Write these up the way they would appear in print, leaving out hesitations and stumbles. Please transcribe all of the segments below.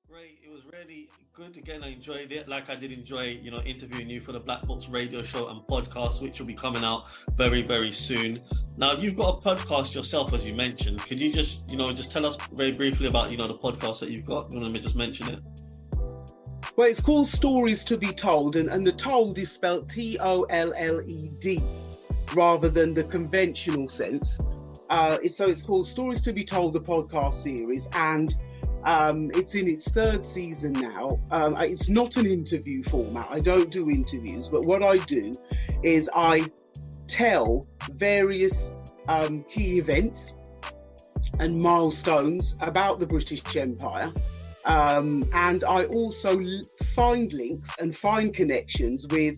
Great. It was really good. Again, I enjoyed it. Like I did enjoy, interviewing you for the Black Box radio show and podcast, which will be coming out very, very soon. Now, you've got a podcast yourself, as you mentioned. Could you just tell us very briefly about, the podcast that you've got? Let me just mention it. Well, it's called Stories to be Told, and the told is spelled TOLLED rather than the conventional sense. So it's called Stories to be Told, the podcast series, and it's in its third season now. It's not an interview format. I don't do interviews, but what I do is I tell various key events and milestones about the British Empire. And I also find links and find connections with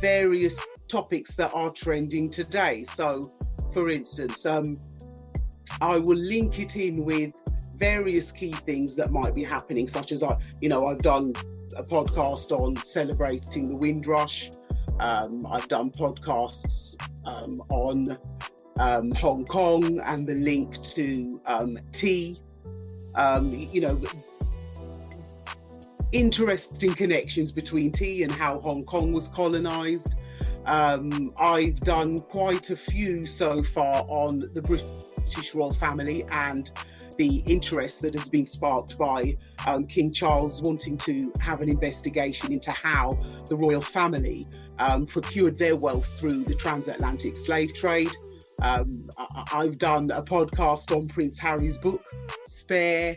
various topics that are trending today. So, for instance, I will link it in with various key things that might be happening, such as I've done a podcast on celebrating the Windrush. I've done podcasts on Hong Kong and the link to tea. Interesting connections between tea and how Hong Kong was colonized. I've done quite a few so far on the British royal family and the interest that has been sparked by King Charles wanting to have an investigation into how the royal family procured their wealth through the transatlantic slave trade. I've done a podcast on Prince Harry's book, Spare.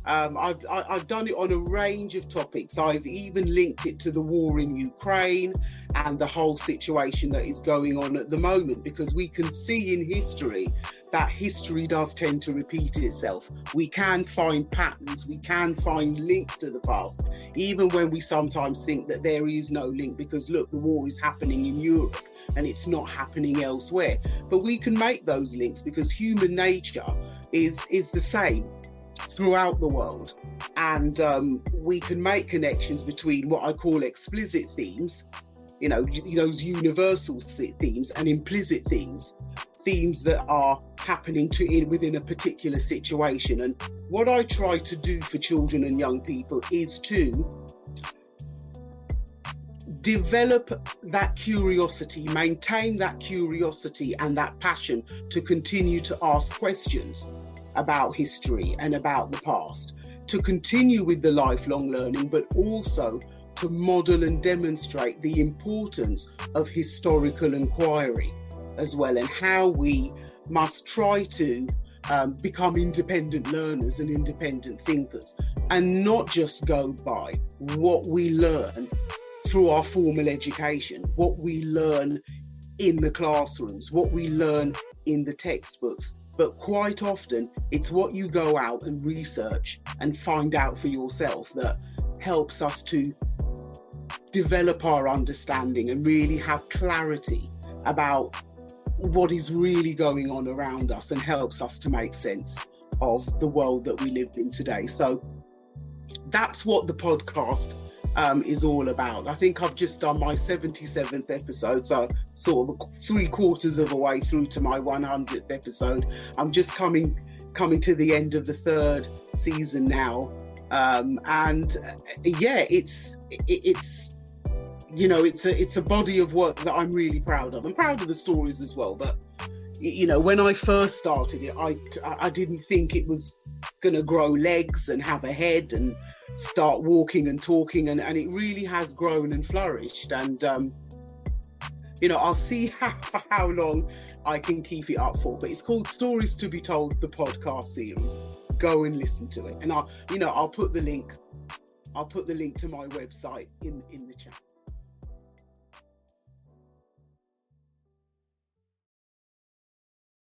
I've done it on a range of topics. I've even linked it to the war in Ukraine and the whole situation that is going on at the moment, because we can see in history that history does tend to repeat itself. We can find patterns, we can find links to the past, even when we sometimes think that there is no link, because look, the war is happening in Europe and it's not happening elsewhere. But we can make those links because human nature is the same throughout the world, and we can make connections between what I call explicit themes, those universal themes, and implicit themes that are happening within a particular situation. And what I try to do for children and young people is to develop that curiosity, maintain that curiosity and that passion to continue to ask questions about history and about the past, to continue with the lifelong learning, but also to model and demonstrate the importance of historical inquiry as well, and how we must try to become independent learners and independent thinkers, and not just go by what we learn through our formal education, what we learn in the classrooms, what we learn in the textbooks. But quite often, it's what you go out and research and find out for yourself that helps us to develop our understanding and really have clarity about what is really going on around us, and helps us to make sense of the world that we live in today. So that's what the podcast is all about. I think I've just done my 77th episode, so sort of 3/4 of the way through to my 100th episode. I'm just coming to the end of the third season now, and it's a body of work that I'm really proud of. I'm proud of the stories as well, but when I first started it, I didn't think it was going to grow legs and have a head and start walking and talking, and it really has grown and flourished. And I'll see for how long I can keep it up for. But it's called Stories to be Told, the podcast series. Go and listen to it, and I'll put the link to my website in the chat.